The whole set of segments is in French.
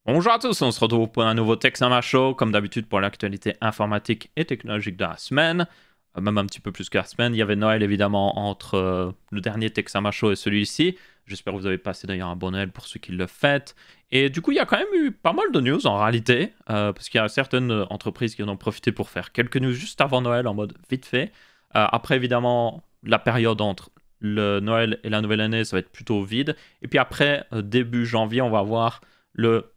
Bonjour à tous, on se retrouve pour un nouveau Texama Show, comme d'habitude pour l'actualité informatique et technologique de la semaine. Même un petit peu plus que la semaine. Il y avait Noël évidemment entre le dernier Texama Show et celui-ci. J'espère que vous avez passé d'ailleurs un bon Noël pour ceux qui le fêtent. Et du coup, il y a quand même eu pas mal de news en réalité, parce qu'il y a certaines entreprises qui en ont profité pour faire quelques news juste avant Noël en mode vite fait. Après évidemment, la période entre le Noël et la nouvelle année, ça va être plutôt vide. Et puis après, début janvier, on va avoir le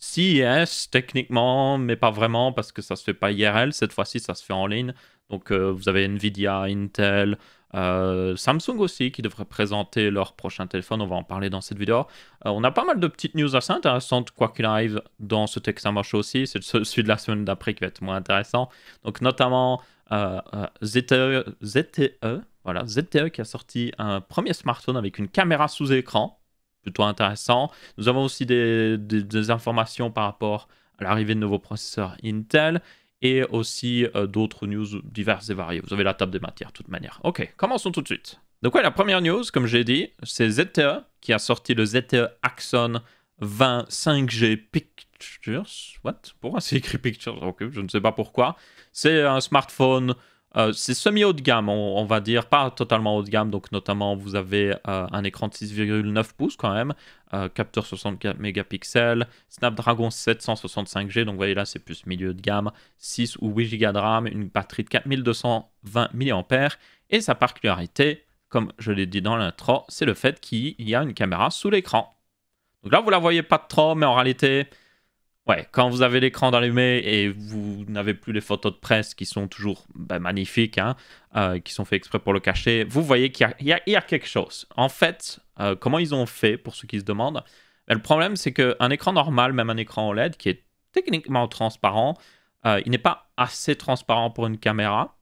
CES techniquement, mais pas vraiment parce que ça se fait pas IRL. Cette fois-ci, ça se fait en ligne. Donc, vous avez Nvidia, Intel, Samsung aussi qui devraient présenter leur prochain téléphone. On va en parler dans cette vidéo. On a pas mal de petites news assez intéressantes, quoi qu'il arrive, dans ce Texama Show aussi. C'est celui de la semaine d'après qui va être moins intéressant. Donc, notamment ZTE qui a sorti un premier smartphone avec une caméra sous écran. Plutôt intéressant. Nous avons aussi des informations par rapport à l'arrivée de nouveaux processeurs Intel et aussi d'autres news diverses et variées. Vous avez la table des matières, de toute manière. Ok, commençons tout de suite. Donc ouais, la première news, comme j'ai dit, c'est ZTE qui a sorti le ZTE Axon 20 5G Pictures. What? Pourquoi c'est écrit Pictures? Ok, je ne sais pas pourquoi. C'est un smartphone c'est semi-haut de gamme, on va dire, pas totalement haut de gamme. Donc, notamment, vous avez un écran de 6,9 pouces quand même, capteur 64 mégapixels, Snapdragon 765G. Donc, vous voyez là, c'est plus milieu de gamme, 6 ou 8 Go de RAM, une batterie de 4220 mAh. Et sa particularité, comme je l'ai dit dans l'intro, c'est le fait qu'il y a une caméra sous l'écran. Donc là, vous la voyez pas trop, mais en réalité. Ouais, quand vous avez l'écran allumé et vous n'avez plus les photos de presse qui sont toujours magnifiques, hein, qui sont faits exprès pour le cacher, vous voyez qu'il y a quelque chose. En fait, comment ils ont fait, pour ceux qui se demandent, le problème c'est qu'un écran normal, même un écran OLED qui est techniquement transparent, il n'est pas assez transparent pour une caméra.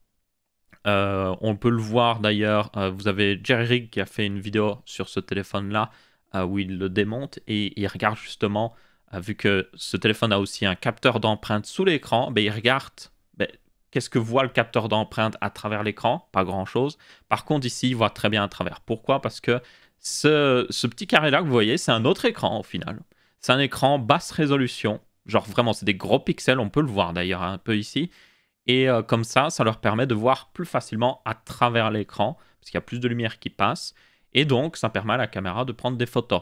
On peut le voir d'ailleurs, vous avez Jerry Rig qui a fait une vidéo sur ce téléphone-là où il le démonte et il regarde justement vu que ce téléphone a aussi un capteur d'empreinte sous l'écran, il regarde qu'est-ce que voit le capteur d'empreinte à travers l'écran. Pas grand-chose. Par contre, ici, il voit très bien à travers. Pourquoi? Parce que ce petit carré-là que vous voyez, c'est un autre écran au final. C'est un écran basse résolution. Genre vraiment, c'est des gros pixels. On peut le voir d'ailleurs un peu ici. Et comme ça leur permet de voir plus facilement à travers l'écran, parce qu'il y a plus de lumière qui passe. Et donc, ça permet à la caméra de prendre des photos.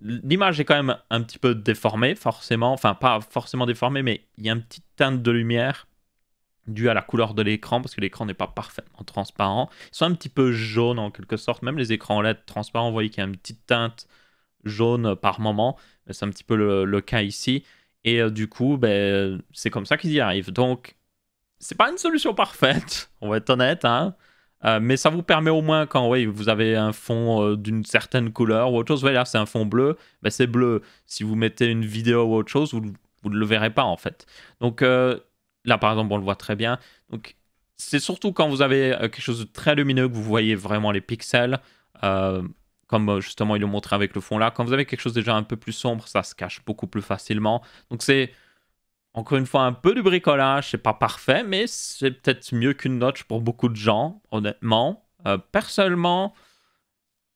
L'image est quand même un petit peu déformée, forcément. Enfin, pas forcément déformée, mais il y a une petite teinte de lumière due à la couleur de l'écran, parce que l'écran n'est pas parfaitement transparent. Ils sont un petit peu jaunes en quelque sorte. Même les écrans LED transparents, vous voyez qu'il y a une petite teinte jaune par moment. C'est un petit peu le cas ici. Et du coup, c'est comme ça qu'ils y arrivent. Donc, c'est pas une solution parfaite, on va être honnête, hein. Mais ça vous permet au moins quand vous avez un fond d'une certaine couleur ou autre chose. Là, c'est un fond bleu, c'est bleu. Si vous mettez une vidéo ou autre chose, vous ne le verrez pas en fait. Donc là, par exemple, on le voit très bien. Donc c'est surtout quand vous avez quelque chose de très lumineux que vous voyez vraiment les pixels. Comme justement il le montrait avec le fond là. Quand vous avez quelque chose déjà un peu plus sombre, ça se cache beaucoup plus facilement. Donc c'est encore une fois, un peu de bricolage, c'est pas parfait, mais c'est peut-être mieux qu'une notch pour beaucoup de gens, honnêtement. Personnellement,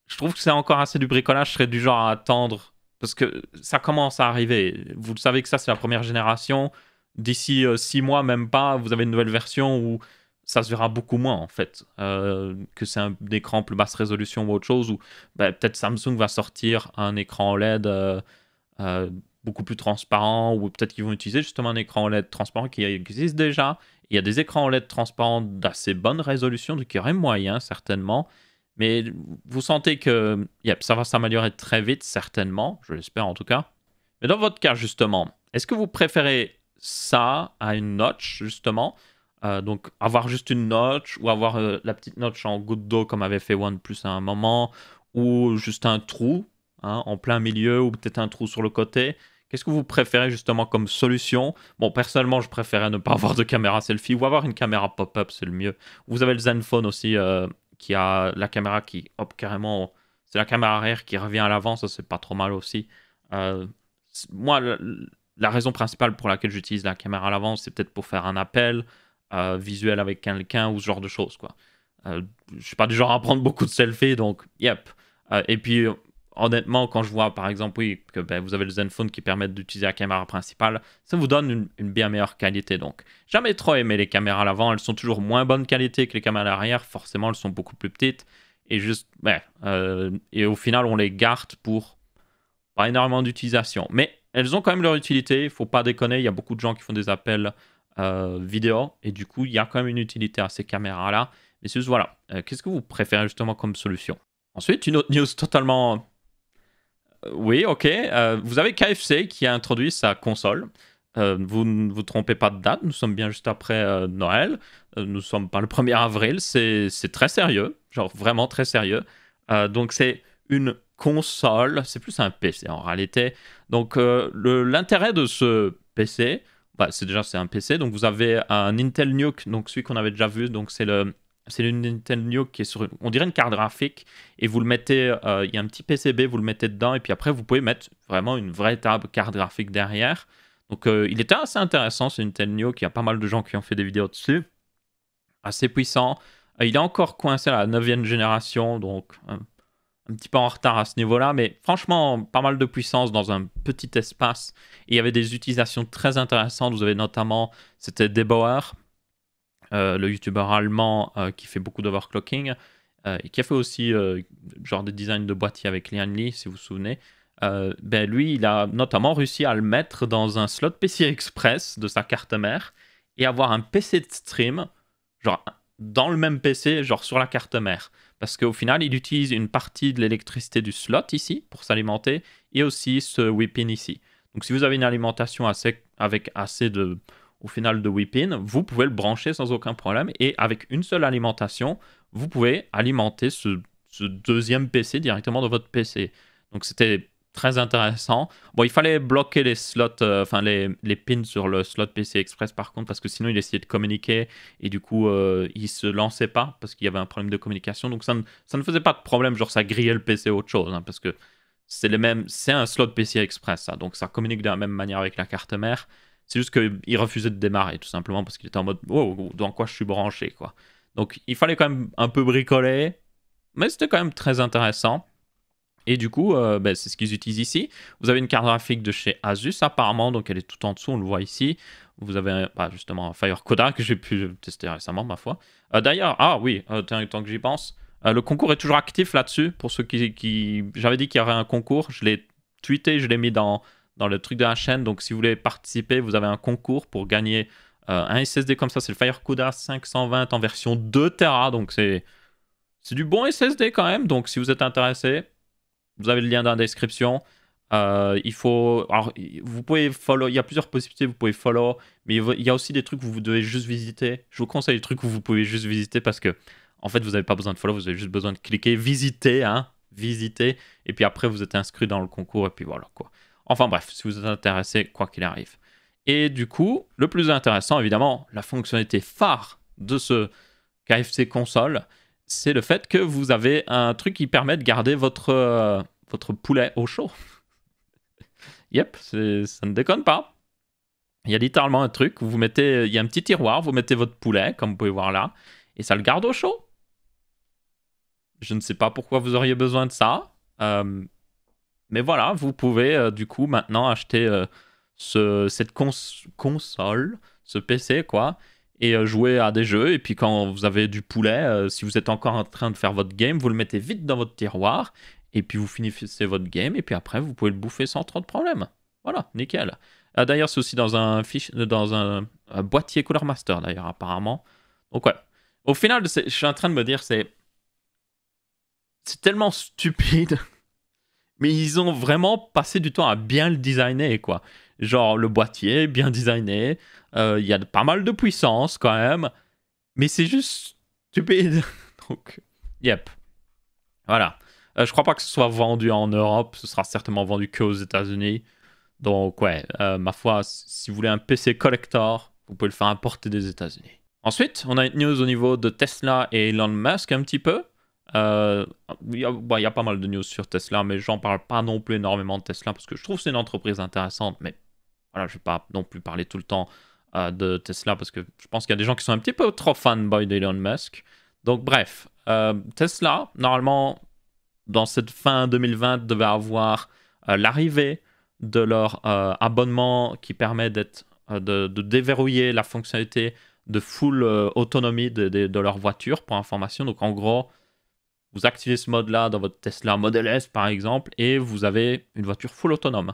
je trouve que c'est encore assez du bricolage. Je serais du genre à attendre, parce que ça commence à arriver. Vous le savez que ça, c'est la première génération. D'ici 6 mois, même pas, vous avez une nouvelle version où ça se verra beaucoup moins, en fait. Que c'est un écran plus basse résolution ou autre chose, ou peut-être Samsung va sortir un écran OLED euh, beaucoup plus transparent, ou peut-être qu'ils vont utiliser justement un écran OLED transparent qui existe déjà. Il y a des écrans OLED transparents d'assez bonne résolution, donc il y aurait moyen certainement. Mais vous sentez que ça va s'améliorer très vite, certainement, je l'espère en tout cas. Mais dans votre cas, justement, est-ce que vous préférez ça à une notch, justement? Donc avoir juste une notch, ou avoir la petite notch en goutte d'eau comme avait fait OnePlus à un moment, ou juste un trou, hein, en plein milieu, ou peut-être un trou sur le côté. Qu'est-ce que vous préférez justement comme solution? Bon, personnellement, je préférais ne pas avoir de caméra selfie ou avoir une caméra pop-up, c'est le mieux. Vous avez le Zenfone aussi qui a la caméra qui, hop, carrément, c'est la caméra arrière qui revient à l'avant, ça c'est pas trop mal aussi. Moi, la raison principale pour laquelle j'utilise la caméra à l'avant, c'est peut-être pour faire un appel visuel avec quelqu'un ou ce genre de choses, quoi. Je suis pas du genre à prendre beaucoup de selfies, donc, yep. Et puis, honnêtement, quand je vois par exemple, oui, que ben, vous avez le Zenfone qui permet d'utiliser la caméra principale, ça vous donne une bien meilleure qualité. Donc, jamais trop aimé les caméras à l'avant. Elles sont toujours moins bonne qualité que les caméras à l'arrière. Forcément, elles sont beaucoup plus petites. Et juste, ouais, et au final, on les garde pour pas énormément d'utilisation. Mais elles ont quand même leur utilité. Il faut pas déconner. Il y a beaucoup de gens qui font des appels vidéo. Et du coup, il y a quand même une utilité à ces caméras-là. Mais c'est juste, voilà. Qu'est-ce que vous préférez justement comme solution? Ensuite, une autre news totalement... oui, ok. Vous avez KFC qui a introduit sa console. Vous ne vous trompez pas de date. Nous sommes bien juste après Noël. Nous sommes pas le 1er avril. C'est très sérieux. Genre vraiment très sérieux. Donc c'est une console. C'est plus un PC en réalité. Donc l'intérêt de ce PC... bah, c'est un PC. Donc vous avez un Intel Nuke. Donc celui qu'on avait déjà vu. Donc c'est le Intel Nuke qui est sur, on dirait une carte graphique, et vous le mettez, il y a un petit PCB, vous le mettez dedans, et puis après vous pouvez mettre vraiment une véritable carte graphique derrière. Donc il était assez intéressant ce Intel Nuke, il y a pas mal de gens qui ont fait des vidéos dessus. Assez puissant. Il est encore coincé à la 9e génération, donc un petit peu en retard à ce niveau-là, mais franchement, pas mal de puissance dans un petit espace. Et il y avait des utilisations très intéressantes. Vous avez notamment, c'était Debauer, le youtubeur allemand qui fait beaucoup d'overclocking et qui a fait aussi genre des designs de boîtiers avec Lian Li, si vous vous souvenez. Ben lui, il a notamment réussi à le mettre dans un slot PCI Express de sa carte mère et avoir un PC de stream, genre dans le même PC, genre sur la carte mère. Parce qu'au final, il utilise une partie de l'électricité du slot ici pour s'alimenter et aussi ce whip-in ici. Donc si vous avez une alimentation avec assez de... au final de whip-in, vous pouvez le brancher sans aucun problème et avec une seule alimentation, vous pouvez alimenter ce deuxième PC directement dans votre PC. Donc c'était très intéressant. Bon, il fallait bloquer les slots, enfin les pins sur le slot PC Express par contre, parce que sinon il essayait de communiquer et du coup il se lançait pas parce qu'il y avait un problème de communication. Donc ça ne faisait pas de problème, genre ça grillait le PC ou autre chose, hein, parce que c'est un slot PC Express, ça, donc ça communique de la même manière avec la carte mère. C'est juste qu'il refusait de démarrer, tout simplement, parce qu'il était en mode « Oh, dans quoi je suis branché, quoi ?» Donc, il fallait quand même un peu bricoler, mais c'était quand même très intéressant. Et du coup, ben, c'est ce qu'ils utilisent ici. Vous avez une carte graphique de chez Asus, apparemment, donc elle est tout en dessous, on le voit ici. Vous avez justement un Fire Coda que j'ai pu tester récemment, ma foi. D'ailleurs, ah oui, tant que j'y pense, le concours est toujours actif là-dessus. Pour ceux qui... J'avais dit qu'il y aurait un concours, je l'ai tweeté, je l'ai mis dans le truc de la chaîne. Donc si vous voulez participer, vous avez un concours pour gagner un SSD comme ça. C'est le FireCuda 520 en version 2 Tera. Donc c'est du bon SSD quand même. Donc si vous êtes intéressé, vous avez le lien dans la description. Il faut... Alors, vous pouvez follow. Il y a plusieurs possibilités. Vous pouvez follow. Mais il y a aussi des trucs que vous devez juste visiter. Je vous conseille les trucs où vous pouvez juste visiter parce que, en fait, vous n'avez pas besoin de follow. Vous avez juste besoin de cliquer, visiter, hein. Visiter. Et puis après, vous êtes inscrit dans le concours. Et puis voilà, quoi. Enfin bref, si vous êtes intéressé, quoi qu'il arrive. Et du coup, le plus intéressant, évidemment, la fonctionnalité phare de ce KFC console, c'est le fait que vous avez un truc qui permet de garder votre poulet au chaud. Yep, ça ne déconne pas. Il y a littéralement un truc, il y a un petit tiroir, vous mettez votre poulet, comme vous pouvez voir là, et ça le garde au chaud. Je ne sais pas pourquoi vous auriez besoin de ça. Mais voilà, vous pouvez du coup maintenant acheter cette console, ce PC quoi, et jouer à des jeux. Et puis quand vous avez du poulet, si vous êtes encore en train de faire votre game, vous le mettez vite dans votre tiroir, et puis vous finissez votre game, et puis après vous pouvez le bouffer sans trop de problème. Voilà, nickel. D'ailleurs, c'est aussi dans un boîtier Cooler Master d'ailleurs apparemment. Donc ouais, au final, je suis en train de me dire c'est tellement stupide. Mais ils ont vraiment passé du temps à bien le designer, quoi. Genre, le boîtier, bien designé. Il y a pas mal de puissance, quand même. Mais c'est juste stupide. Donc, yep. Voilà. Je crois pas que ce soit vendu en Europe. Ce sera certainement vendu qu'aux États-Unis. Donc, ouais, ma foi, si vous voulez un PC collector, vous pouvez le faire importer des États-Unis. Ensuite, on a une news au niveau de Tesla et Elon Musk, un petit peu. Il y a pas mal de news sur Tesla, mais j'en parle pas non plus énormément de Tesla parce que je trouve que c'est une entreprise intéressante, mais voilà, je vais pas non plus parler tout le temps de Tesla parce que je pense qu'il y a des gens qui sont un petit peu trop fanboy d'Elon Musk. Donc bref, Tesla, normalement, dans cette fin 2020, devaient avoir l'arrivée de leur abonnement qui permet de déverrouiller la fonctionnalité de full autonomie de leur voiture, pour information. Donc en gros, vous activez ce mode-là dans votre Tesla Model S par exemple, et vous avez une voiture full autonome.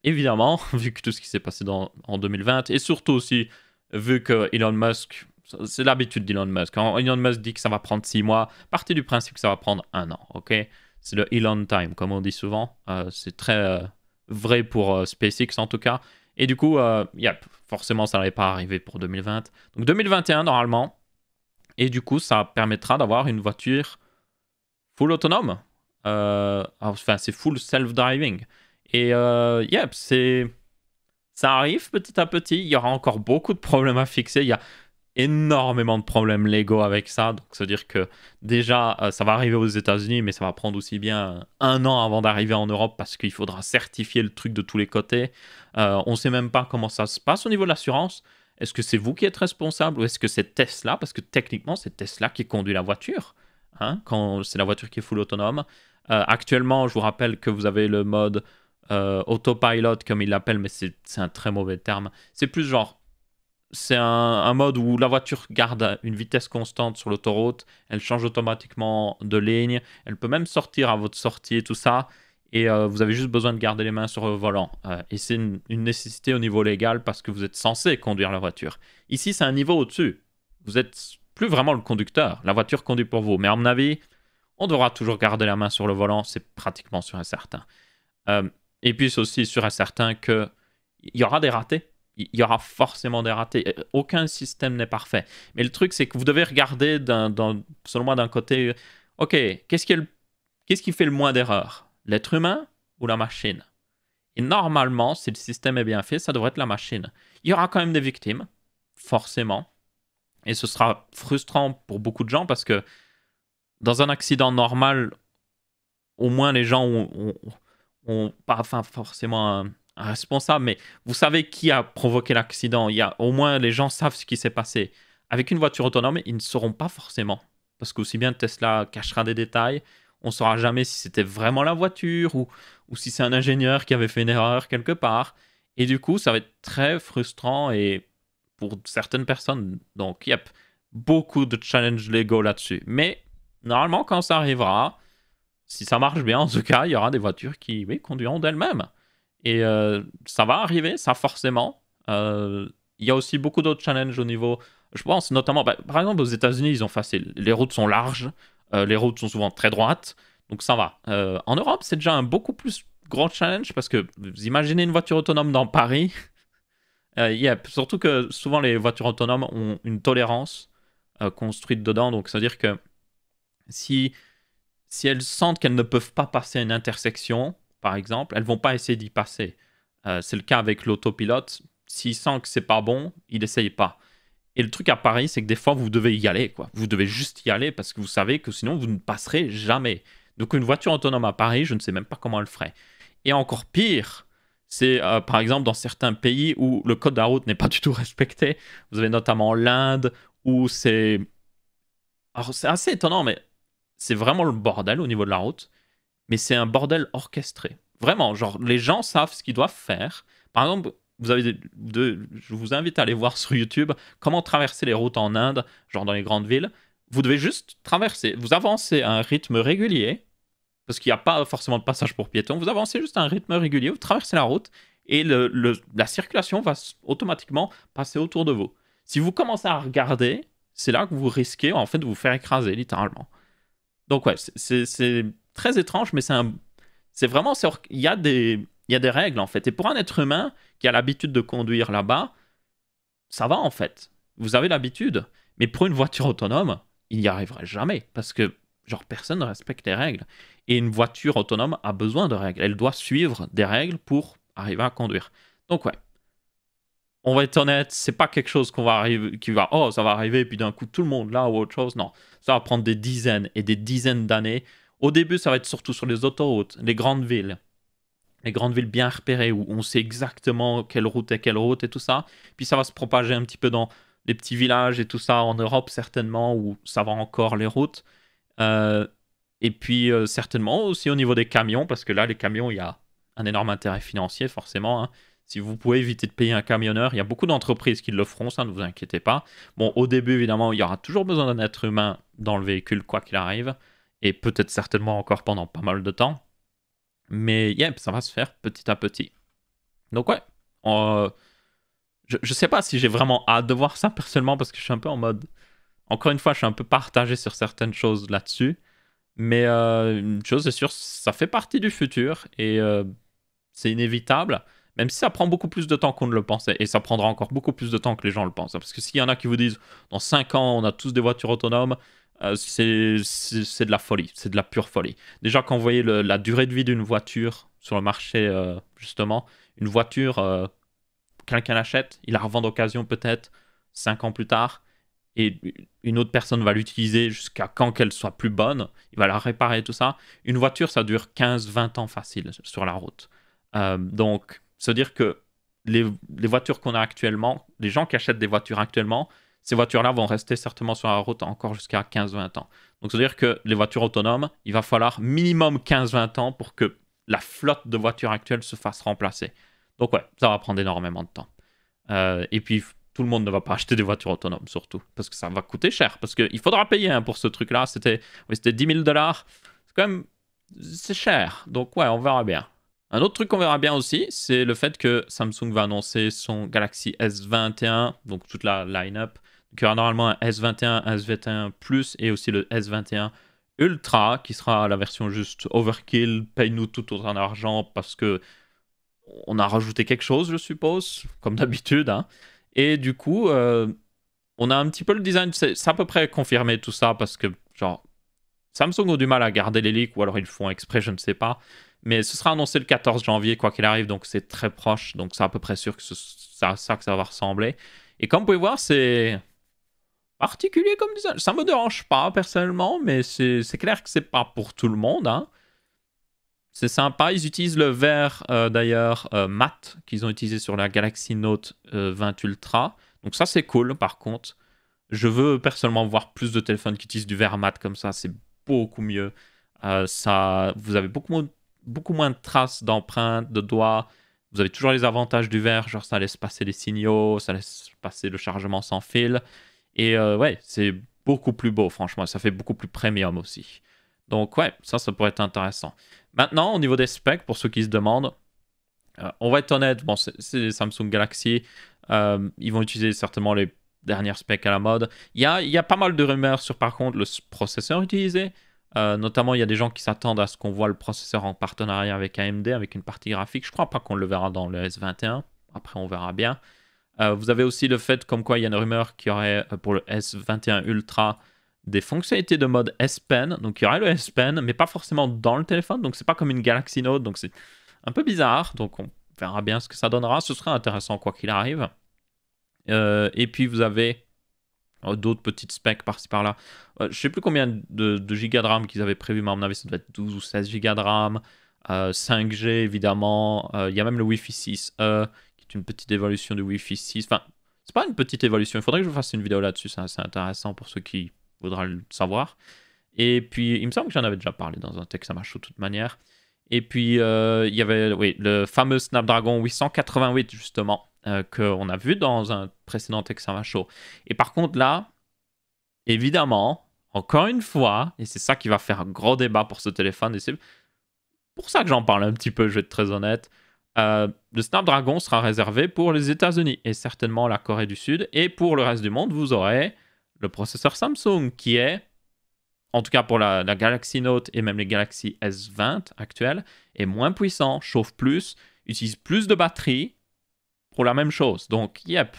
Évidemment, vu que tout ce qui s'est passé en 2020, et surtout aussi vu que Elon Musk, c'est l'habitude d'Elon Musk, quand Elon Musk dit que ça va prendre 6 mois, partez du principe que ça va prendre 1 an, ok? C'est le Elon time, comme on dit souvent. C'est très vrai pour SpaceX en tout cas. Et du coup, forcément, ça n'allait pas arriver pour 2020. Donc 2021, normalement. Et du coup, ça permettra d'avoir une voiture full autonome. Enfin, c'est full self-driving. Et ça arrive petit à petit. Il y aura encore beaucoup de problèmes à fixer. Il y a énormément de problèmes légaux avec ça. Donc, ça veut dire que déjà, ça va arriver aux États-Unis, mais ça va prendre aussi bien 1 an avant d'arriver en Europe parce qu'il faudra certifier le truc de tous les côtés. On ne sait même pas comment ça se passe au niveau de l'assurance. Est-ce que c'est vous qui êtes responsable ou est-ce que c'est Tesla? Parce que techniquement, c'est Tesla qui conduit la voiture, hein, quand c'est la voiture qui est full autonome. Actuellement, je vous rappelle que vous avez le mode autopilot, comme il l'appelle, mais c'est un très mauvais terme. C'est plus genre, c'est un mode où la voiture garde une vitesse constante sur l'autoroute, elle change automatiquement de ligne, elle peut même sortir à votre sortie et tout ça, et vous avez juste besoin de garder les mains sur le volant. Et c'est une nécessité au niveau légal parce que vous êtes censé conduire la voiture. Ici, c'est un niveau au-dessus. Vous n'êtes plus vraiment le conducteur, la voiture conduit pour vous. Mais à mon avis, on devra toujours garder la main sur le volant, c'est pratiquement sûr et certain. Et puis c'est aussi sûr et certain qu'il y aura des ratés. Il y aura forcément des ratés. Aucun système n'est parfait. Mais le truc, c'est que vous devez regarder, selon moi, d'un côté, ok, qu'est-ce qui fait le moins d'erreurs? L'être humain ou la machine? Et normalement, si le système est bien fait, ça devrait être la machine. Il y aura quand même des victimes, forcément. Et ce sera frustrant pour beaucoup de gens parce que dans un accident normal, au moins les gens ont pas forcément un responsable, mais vous savez qui a provoqué l'accident. Au moins les gens savent ce qui s'est passé. Avec une voiture autonome, ils ne sauront pas forcément. Parce qu'aussi bien Tesla cachera des détails, on ne saura jamais si c'était vraiment la voiture ou si c'est un ingénieur qui avait fait une erreur quelque part. Et du coup, ça va être très frustrant et pour certaines personnes. Donc, il y a beaucoup de challenges légaux là-dessus. Mais normalement, quand ça arrivera, si ça marche bien, en tout cas, il y aura des voitures qui conduiront d'elles-mêmes. Et ça va arriver, ça forcément. Il y a aussi beaucoup d'autres challenges au niveau... Je pense notamment, par exemple, aux États-Unis, ils ont facile. Les routes sont larges, les routes sont souvent très droites, donc ça va. En Europe, c'est déjà un beaucoup plus grand challenge parce que vous imaginez une voiture autonome dans Paris. Surtout que souvent les voitures autonomes ont une tolérance construite dedans, donc ça veut dire que si elles sentent qu'elles ne peuvent pas passer à une intersection, par exemple, elles vont pas essayer d'y passer. C'est le cas avec l'autopilote. S'il sent que c'est pas bon, il n'essaye pas. Et le truc à Paris, c'est que des fois, vous devez y aller, quoi. Vous devez juste y aller parce que vous savez que sinon, vous ne passerez jamais. Donc, une voiture autonome à Paris, je ne sais même pas comment elle ferait. Et encore pire, c'est par exemple dans certains pays où le code de la route n'est pas du tout respecté. Vous avez notamment l'Inde où c'est... Alors, c'est assez étonnant, mais c'est vraiment le bordel au niveau de la route. Mais c'est un bordel orchestré. Vraiment, genre, les gens savent ce qu'ils doivent faire. Par exemple, je vous invite à aller voir sur YouTube comment traverser les routes en Inde, genre dans les grandes villes. Vous devez juste traverser. Vous avancez à un rythme régulier, parce qu'il n'y a pas forcément de passage pour piétons. Vous avancez juste à un rythme régulier, vous traversez la route, et la circulation va automatiquement passer autour de vous. Si vous commencez à regarder, c'est là que vous risquez en fait de vous faire écraser, littéralement. Donc ouais, c'est très étrange, mais c'est vraiment... Il y a des règles, en fait. Et pour un être humain qui a l'habitude de conduire là-bas, ça va, en fait. Vous avez l'habitude. Mais pour une voiture autonome, il n'y arriverait jamais. Parce que, genre, personne ne respecte les règles. Et une voiture autonome a besoin de règles. Elle doit suivre des règles pour arriver à conduire. Donc ouais, on va être honnête, c'est pas quelque chose ça va arriver, et puis d'un coup, tout le monde là, ou autre chose. Non, ça va prendre des dizaines et des dizaines d'années. Au début, ça va être surtout sur les autoroutes, les grandes villes bien repérées, où on sait exactement quelle route est quelle route et tout ça. Puis ça va se propager un petit peu dans les petits villages et tout ça, en Europe certainement, où ça va encore les routes. Et puis certainement aussi au niveau des camions, parce que là, les camions, il y a un énorme intérêt financier, forcément, hein. Si vous pouvez éviter de payer un camionneur, il y a beaucoup d'entreprises qui le feront, ça ne vous inquiétez pas. Bon, au début, évidemment, il y aura toujours besoin d'un être humain dans le véhicule, quoi qu'il arrive, et peut-être certainement encore pendant pas mal de temps. Mais yep, ça va se faire petit à petit. Donc ouais, je sais pas si j'ai vraiment hâte de voir ça personnellement, parce que je suis un peu en mode... Encore une fois, je suis un peu partagé sur certaines choses là-dessus. Mais une chose est sûre, ça fait partie du futur et c'est inévitable, même si ça prend beaucoup plus de temps qu'on ne le pensait. Et ça prendra encore beaucoup plus de temps que les gens le pensent. Parce que s'il y en a qui vous disent, dans 5 ans, on a tous des voitures autonomes, c'est de la folie, c'est de la pure folie. Déjà, quand vous voyez la durée de vie d'une voiture sur le marché, justement, une voiture, quelqu'un l'achète, il la revend d'occasion peut-être 5 ans plus tard, et une autre personne va l'utiliser jusqu'à quand qu'elle soit plus bonne, il va la réparer, tout ça. Une voiture, ça dure 15-20 ans facile sur la route. Donc, se dire que les voitures qu'on a actuellement, les gens qui achètent des voitures actuellement, ces voitures-là vont rester certainement sur la route encore jusqu'à 15-20 ans. Donc, se dire que les voitures autonomes, il va falloir minimum 15-20 ans pour que la flotte de voitures actuelles se fasse remplacer. Donc ouais, ça va prendre énormément de temps. Et puis, tout le monde ne va pas acheter des voitures autonomes, surtout, parce que ça va coûter cher, parce qu'il faudra payer hein, pour ce truc-là. C'était 10 000 $. C'est quand même... C'est cher. Donc ouais, on verra bien. Un autre truc qu'on verra bien aussi, c'est le fait que Samsung va annoncer son Galaxy S21, donc toute la line-up. Donc il y aura normalement un S21, un S21 Plus et aussi le S21 Ultra, qui sera la version juste overkill, paye-nous tout autant d'argent parce que on a rajouté quelque chose, je suppose, comme d'habitude. Hein. Et du coup, on a un petit peu le design, c'est à peu près confirmé tout ça, parce que, genre, Samsung a du mal à garder les leaks, ou alors ils le font exprès, je ne sais pas. Mais ce sera annoncé le 14 janvier, quoi qu'il arrive, donc c'est très proche, donc c'est à peu près sûr que c'est à ça que ça va ressembler. Et comme vous pouvez voir, c'est particulier comme design. Ça me dérange pas, personnellement, mais c'est clair que c'est pas pour tout le monde, hein. C'est sympa, ils utilisent le verre d'ailleurs mat qu'ils ont utilisé sur la Galaxy Note 20 Ultra. Donc ça c'est cool par contre. Je veux personnellement voir plus de téléphones qui utilisent du verre mat comme ça, c'est beaucoup mieux. Vous avez beaucoup moins de traces d'empreintes, de doigts. Vous avez toujours les avantages du verre, genre ça laisse passer les signaux, ça laisse passer le chargement sans fil. Et ouais, c'est beaucoup plus beau franchement, ça fait beaucoup plus premium aussi. Donc ouais, ça pourrait être intéressant. Maintenant, au niveau des specs, pour ceux qui se demandent, on va être honnête, bon, c'est Samsung Galaxy, ils vont utiliser certainement les dernières specs à la mode. Il y a pas mal de rumeurs sur, par contre, le processeur utilisé. Notamment, il y a des gens qui s'attendent à ce qu'on voit le processeur en partenariat avec AMD, avec une partie graphique. Je crois pas qu'on le verra dans le S21. Après, on verra bien. Vous avez aussi le fait comme quoi il y a une rumeur qu'il y aurait pour le S21 Ultra des fonctionnalités de mode S Pen. Donc il y aurait le S Pen, mais pas forcément dans le téléphone. Donc c'est pas comme une Galaxy Note. Donc c'est un peu bizarre. Donc on verra bien ce que ça donnera. Ce sera intéressant quoi qu'il arrive. Et puis vous avez d'autres petites specs par-ci par-là. Je sais plus combien de gigas de RAM qu'ils avaient prévu, mais à mon avis ça doit être 12 ou 16 gigas de RAM. 5G évidemment. Il y a même le Wi-Fi 6E qui est une petite évolution du Wi-Fi 6. Enfin, c'est pas une petite évolution. Il faudrait que je fasse une vidéo là-dessus. C'est assez intéressant pour ceux qui voudraient le savoir. Et puis, il me semble que j'en avais déjà parlé dans un texte à ma show de toute manière. Et puis, il y avait le fameux Snapdragon 888, justement, qu'on a vu dans un précédent texte à ma show. Et par contre, là, évidemment, encore une fois, et c'est ça qui va faire un gros débat pour ce téléphone, et c'est pour ça que j'en parle un petit peu, je vais être très honnête. Le Snapdragon sera réservé pour les États-Unis et certainement la Corée du Sud. Et pour le reste du monde, vous aurez le processeur Samsung qui est, en tout cas pour la Galaxy Note et même les Galaxy S20 actuels, est moins puissant, chauffe plus, utilise plus de batterie pour la même chose. Donc, yep.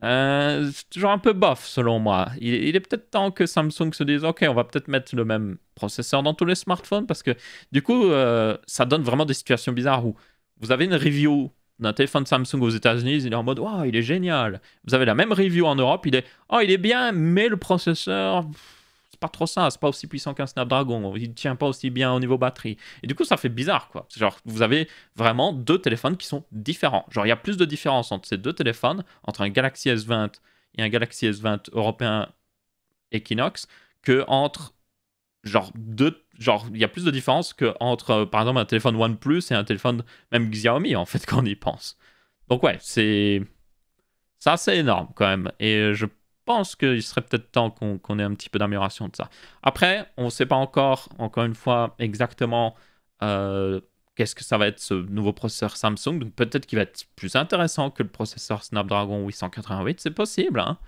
C'est toujours un peu bof selon moi. Il est peut-être temps que Samsung se dise ok, on va peut-être mettre le même processeur dans tous les smartphones parce que du coup, ça donne vraiment des situations bizarres où vous avez une review d'un téléphone Samsung aux États-Unis, il est en mode waouh, il est génial. Vous avez la même review en Europe, il est bien, mais le processeur, c'est pas trop ça, c'est pas aussi puissant qu'un Snapdragon, il tient pas aussi bien au niveau batterie. Et du coup, ça fait bizarre quoi. Genre, vous avez vraiment deux téléphones qui sont différents. Genre, il y a plus de différence entre ces deux téléphones, entre un Galaxy S20 et un Galaxy S20 européen Equinox, que entre genre, il y a plus de différence qu'entre, par exemple, un téléphone OnePlus et un téléphone même Xiaomi, en fait, quand on y pense. Donc ouais, c'est assez énorme quand même. Et je pense qu'il serait peut-être temps qu'on ait un petit peu d'amélioration de ça. Après, on ne sait pas encore une fois, exactement qu'est-ce que ça va être ce nouveau processeur Samsung. Donc peut-être qu'il va être plus intéressant que le processeur Snapdragon 888, c'est possible, hein.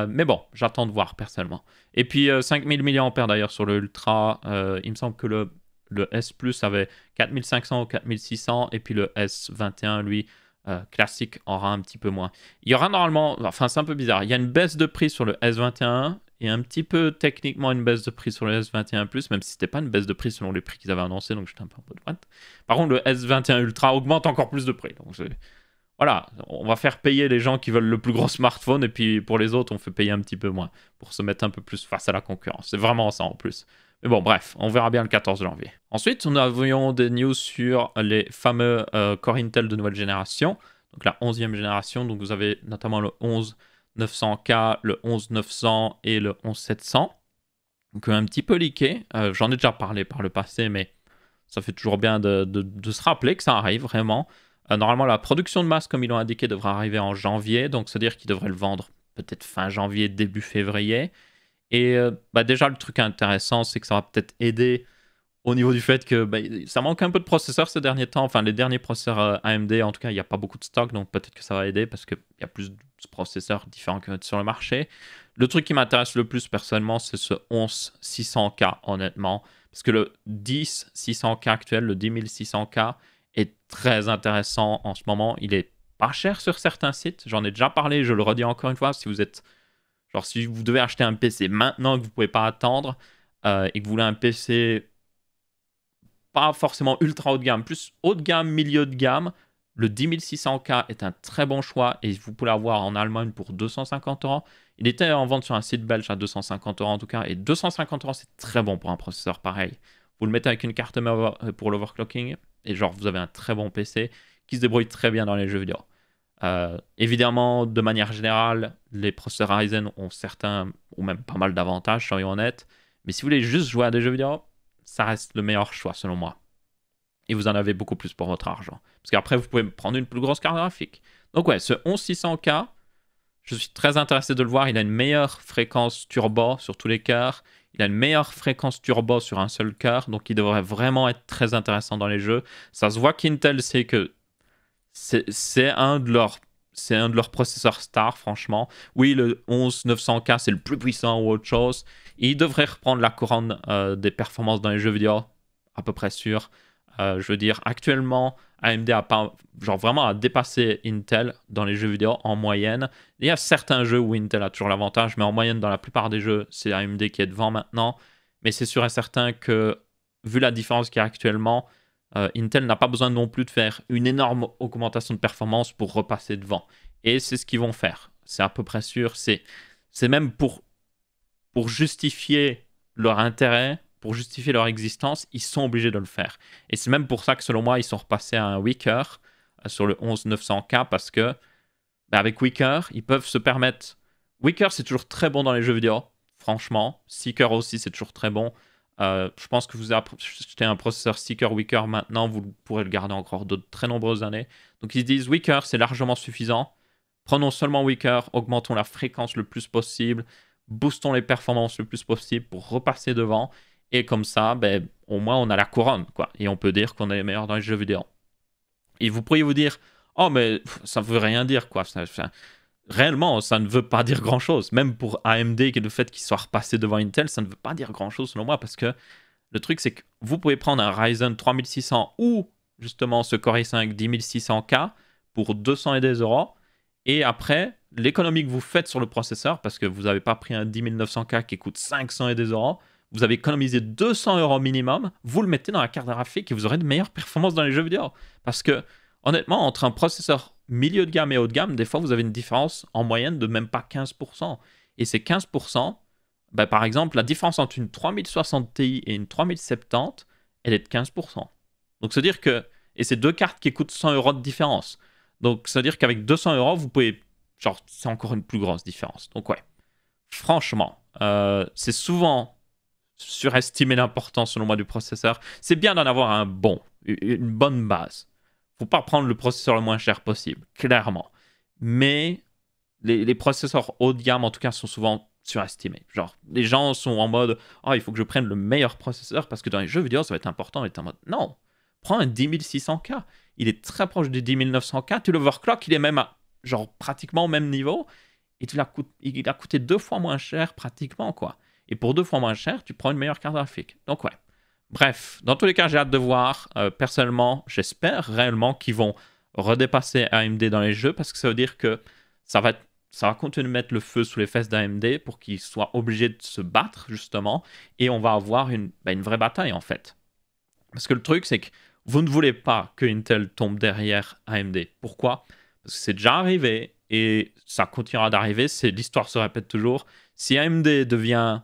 Mais bon, j'attends de voir personnellement. Et puis 5000 mAh d'ailleurs sur le Ultra. Il me semble que le S Plus avait 4500 ou 4600. Et puis le S21, lui, classique, aura un petit peu moins. Il y aura normalement, enfin c'est un peu bizarre, il y a une baisse de prix sur le S21 et un petit peu techniquement une baisse de prix sur le S21 Plus, même si c'était pas une baisse de prix selon les prix qu'ils avaient annoncé, donc j'étais un peu en mode what. Par contre, le S21 Ultra augmente encore plus de prix. Donc voilà, on va faire payer les gens qui veulent le plus gros smartphone et puis pour les autres, on fait payer un petit peu moins pour se mettre un peu plus face à la concurrence. C'est vraiment ça en plus. Mais bon, bref, on verra bien le 14 janvier. Ensuite, nous avions des news sur les fameux Core Intel de nouvelle génération, donc la 11e génération. Donc vous avez notamment le 11900K, le 11900 et le 11700. Donc un petit peu leaké. J'en ai déjà parlé par le passé, mais ça fait toujours bien de se rappeler que ça arrive vraiment. Normalement, la production de masse, comme ils l'ont indiqué, devrait arriver en janvier. Donc, c'est-à-dire qu'ils devraient le vendre peut-être fin janvier, début février. Et déjà, le truc intéressant, c'est que ça va peut-être aider au niveau du fait que ça manque un peu de processeurs ces derniers temps. Enfin, les derniers processeurs AMD, en tout cas, il n'y a pas beaucoup de stock. Donc, peut-être que ça va aider parce qu'il y a plus de processeurs différents qui vont être sur le marché. Le truc qui m'intéresse le plus, personnellement, c'est ce 11600K, honnêtement. Parce que le 10600K actuel, le 10600K, est très intéressant en ce moment. Il est pas cher sur certains sites. J'en ai déjà parlé, je le redis encore une fois. Si vous êtes, genre, si vous devez acheter un PC maintenant que vous pouvez pas attendre et que vous voulez un PC pas forcément ultra haut de gamme, plus haut de gamme, milieu de gamme, le 10600K est un très bon choix et vous pouvez l'avoir en Allemagne pour 250 euros. Il était en vente sur un site belge à 250 euros en tout cas. Et 250 euros, c'est très bon pour un processeur pareil. Vous le mettez avec une carte mère pour l'overclocking et genre vous avez un très bon PC qui se débrouille très bien dans les jeux vidéo. Évidemment, de manière générale, les processeurs Ryzen ont certains ou même pas mal d'avantages, soyons honnêtes. Mais si vous voulez juste jouer à des jeux vidéo, ça reste le meilleur choix selon moi. Et vous en avez beaucoup plus pour votre argent. Parce qu'après, vous pouvez prendre une plus grosse carte graphique. Donc ouais, ce 11600K, je suis très intéressé de le voir. Il a une meilleure fréquence turbo sur tous les cœurs. Il a une meilleure fréquence turbo sur un seul cœur. Donc il devrait vraiment être très intéressant dans les jeux. Ça se voit qu'Intel sait que c'est un de leurs processeurs stars, franchement. Oui, le 11900K, c'est le plus puissant ou autre chose. Et il devrait reprendre la couronne des performances dans les jeux vidéo, à peu près sûr. Je veux dire, actuellement, AMD a pas, genre vraiment a dépassé Intel dans les jeux vidéo en moyenne. Il y a certains jeux où Intel a toujours l'avantage, mais en moyenne, dans la plupart des jeux, c'est AMD qui est devant maintenant. Mais c'est sûr et certain que, vu la différence qu'il y a actuellement, Intel n'a pas besoin non plus de faire une énorme augmentation de performance pour repasser devant. Et c'est ce qu'ils vont faire. C'est à peu près sûr. C'est même pour justifier leur intérêt, pour justifier leur existence, ils sont obligés de le faire. Et c'est même pour ça que, selon moi, ils sont repassés à un Weaker sur le 11900K parce que, avec Weaker, ils peuvent se permettre. Weaker, c'est toujours très bon dans les jeux vidéo, franchement. Seeker aussi, c'est toujours très bon. Je pense que vous achetez un processeur Seeker Weaker maintenant, vous pourrez le garder encore de très nombreuses années. Donc ils se disent Weaker, c'est largement suffisant. Prenons seulement Weaker, augmentons la fréquence le plus possible, boostons les performances le plus possible pour repasser devant. Et comme ça, au moins on a la couronne, quoi. Et on peut dire qu'on est les meilleurs dans les jeux vidéo. Et vous pourriez vous dire, oh mais ça veut rien dire, quoi. Réellement, ça ne veut pas dire grand-chose. Même pour AMD, le fait qu'il soit repassé devant Intel, ça ne veut pas dire grand-chose selon moi, parce que le truc, c'est que vous pouvez prendre un Ryzen 3600 ou justement ce Core i5 10600K pour 200 et des euros, et après, l'économie que vous faites sur le processeur, parce que vous n'avez pas pris un 10900K qui coûte 500 et des euros, vous avez économisé 200 euros minimum, vous le mettez dans la carte graphique et vous aurez de meilleures performances dans les jeux vidéo. Parce que, honnêtement, entre un processeur milieu de gamme et haut de gamme, des fois, vous avez une différence en moyenne de même pas 15%. Et ces 15%, par exemple, la différence entre une 3060 Ti et une 3070, elle est de 15%. Donc, c'est-à-dire que... Et c'est deux cartes qui coûtent 100 euros de différence. Donc, c'est-à-dire qu'avec 200 euros, vous pouvez... Genre, c'est encore une plus grosse différence. Donc, ouais. Franchement, c'est souvent surestimer l'importance, selon moi, du processeur. C'est bien d'en avoir un bon, une bonne base. Faut pas prendre le processeur le moins cher possible, clairement. Mais les processeurs haut de gamme, en tout cas, sont souvent surestimés. Genre, les gens sont en mode « Oh, il faut que je prenne le meilleur processeur parce que dans les jeux vidéo, ça va être important. » Et t'es en mode « Non, prends un 10600K. Il est très proche du 10900K. Tu l'overclock, il est même à, genre, pratiquement au même niveau. Et il a coûté 2 fois moins cher, pratiquement, quoi. Et pour 2 fois moins cher, tu prends une meilleure carte graphique. Donc, ouais. Bref, dans tous les cas, j'ai hâte de voir. Personnellement, j'espère réellement qu'ils vont redépasser AMD dans les jeux parce que ça veut dire que ça va continuer de mettre le feu sous les fesses d'AMD pour qu'ils soient obligés de se battre, justement, et on va avoir une vraie bataille, en fait. Parce que le truc, c'est que vous ne voulez pas que Intel tombe derrière AMD. Pourquoi? Parce que c'est déjà arrivé, et ça continuera d'arriver, l'histoire se répète toujours. Si AMD devient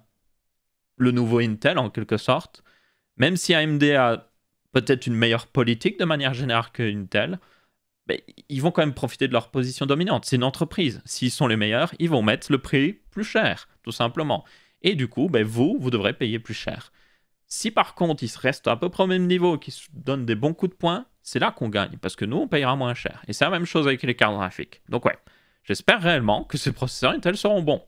le nouveau Intel, en quelque sorte, même si AMD a peut-être une meilleure politique de manière générale que Intel, ils vont quand même profiter de leur position dominante. C'est une entreprise. S'ils sont les meilleurs, ils vont mettre le prix plus cher, tout simplement. Et du coup, vous devrez payer plus cher. Si par contre, ils se restent à peu près au même niveau, qu'ils se donnent des bons coups de poing, c'est là qu'on gagne, parce que nous, on payera moins cher. Et c'est la même chose avec les cartes graphiques. Donc ouais, j'espère réellement que ces processeurs Intel seront bons.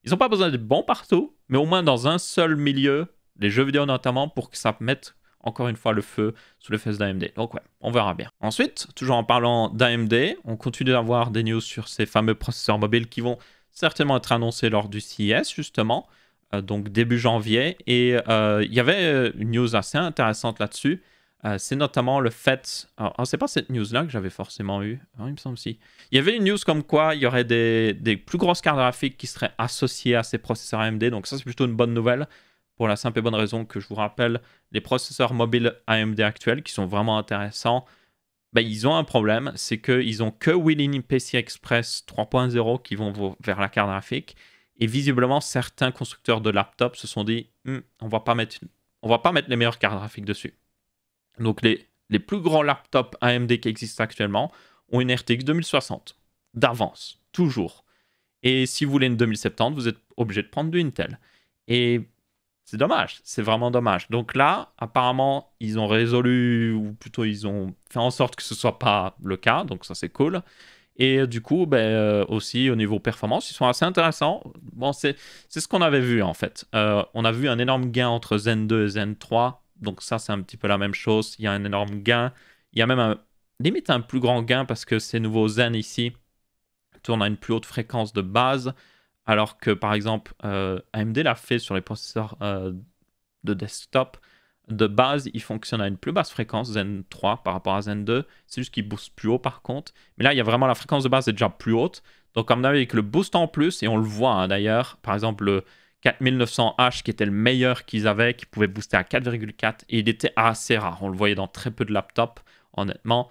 Ils n'ont pas besoin d'être bons partout, mais au moins dans un seul milieu, les jeux vidéo notamment, pour que ça mette encore une fois le feu sous les fesses d'AMD. Donc ouais, on verra bien. Ensuite, toujours en parlant d'AMD, on continue d'avoir des news sur ces fameux processeurs mobiles qui vont certainement être annoncés lors du CES, justement, donc début janvier. Et il y avait une news assez intéressante là-dessus. C'est notamment le fait... Alors, c'est pas cette news-là que j'avais forcément eue. Il me semble si. Il y avait une news comme quoi il y aurait des plus grosses cartes graphiques qui seraient associées à ces processeurs AMD. Donc ça, c'est plutôt une bonne nouvelle. Pour la simple et bonne raison que je vous rappelle, les processeurs mobiles AMD actuels, qui sont vraiment intéressants, ils ont un problème, c'est qu'ils n'ont que Wilian PC Express 3.0 qui vont vers la carte graphique. Et visiblement, certains constructeurs de laptops se sont dit on va pas mettre les meilleures cartes graphiques dessus. Donc les plus grands laptops AMD qui existent actuellement ont une RTX 2060 d'avance, toujours. Et si vous voulez une 2070, vous êtes obligé de prendre du Intel. Et c'est dommage, c'est vraiment dommage. Donc là, apparemment, ils ont résolu, ou plutôt ils ont fait en sorte que ce ne soit pas le cas, donc ça c'est cool. Et du coup, aussi au niveau performance, ils sont assez intéressants. Bon, c'est ce qu'on avait vu en fait. On a vu un énorme gain entre Zen 2 et Zen 3, donc ça c'est un petit peu la même chose. Il y a un énorme gain, il y a même limite un plus grand gain parce que ces nouveaux Zen ici tournent à une plus haute fréquence de base. Alors que, par exemple, AMD l'a fait sur les processeurs de desktop. De base, ils fonctionnent à une plus basse fréquence, Zen 3 par rapport à Zen 2. C'est juste qu'ils boostent plus haut par contre. Mais là, il y a vraiment la fréquence de base est déjà plus haute. Donc, comme avec le boost en plus, et on le voit d'ailleurs, par exemple, le 4900H qui était le meilleur qu'ils avaient, qui pouvait booster à 4,4. Et il était assez rare. On le voyait dans très peu de laptops, honnêtement.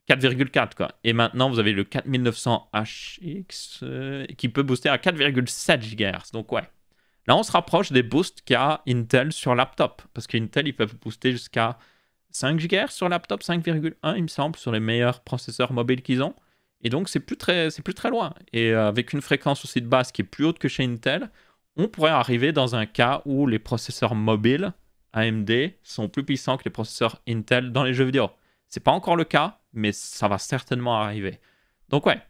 4,4 quoi. Et maintenant, vous avez le 4900HX qui peut booster à 4,7 GHz. Donc ouais. Là, on se rapproche des boosts qu'a Intel sur laptop. Parce qu'Intel, ils peuvent booster jusqu'à 5 GHz sur laptop, 5,1 il me semble, sur les meilleurs processeurs mobiles qu'ils ont. Et donc, c'est plus très loin. Et avec une fréquence aussi de base qui est plus haute que chez Intel, on pourrait arriver dans un cas où les processeurs mobiles AMD sont plus puissants que les processeurs Intel dans les jeux vidéo. C'est pas encore le cas, mais ça va certainement arriver. Donc ouais,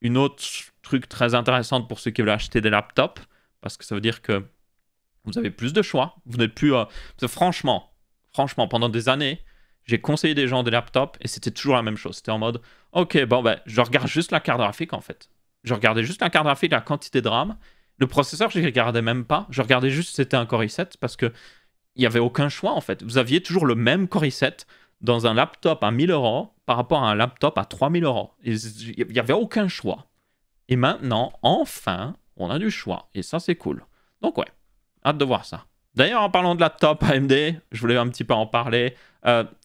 une autre truc très intéressante pour ceux qui veulent acheter des laptops, parce que ça veut dire que vous avez plus de choix. Vous n'êtes plus... franchement, pendant des années, j'ai conseillé des gens des laptops et c'était toujours la même chose. C'était en mode, ok, je regarde juste la carte graphique en fait. Je regardais juste la carte graphique, la quantité de RAM. Le processeur, je ne regardais même pas. Je regardais juste si c'était un Core i7 parce que il n'y avait aucun choix en fait. Vous aviez toujours le même Core i7 dans un laptop à 1000 € par rapport à un laptop à 3000 €. Il n'y avait aucun choix. Et maintenant, enfin, on a du choix. Et ça, c'est cool. Donc ouais, hâte de voir ça. D'ailleurs, en parlant de laptop AMD, je voulais un petit peu en parler.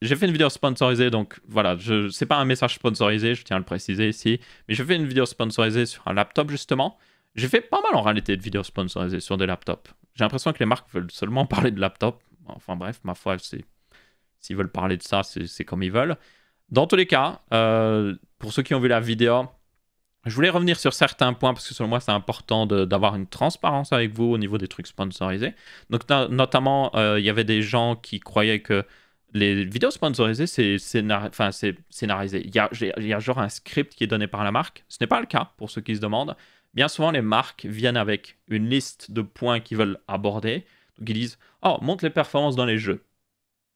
J'ai fait une vidéo sponsorisée, donc voilà, c'est pas un message sponsorisé, je tiens à le préciser ici. Mais j'ai fait une vidéo sponsorisée sur un laptop, justement. J'ai fait pas mal en réalité de vidéos sponsorisées sur des laptops. J'ai l'impression que les marques veulent seulement parler de laptop. Enfin bref, ma foi, s'ils veulent parler de ça, c'est comme ils veulent. Dans tous les cas, pour ceux qui ont vu la vidéo, Je voulais revenir sur certains points parce que selon moi, c'est important d'avoir une transparence avec vous au niveau des trucs sponsorisés. Donc, notamment, il y avait des gens qui croyaient que les vidéos sponsorisées, c'est scénarisé. Il y a genre un script qui est donné par la marque. Ce n'est pas le cas pour ceux qui se demandent. Bien souvent, les marques viennent avec une liste de points qu'ils veulent aborder. Donc, ils disent « Oh, montre les performances dans les jeux. »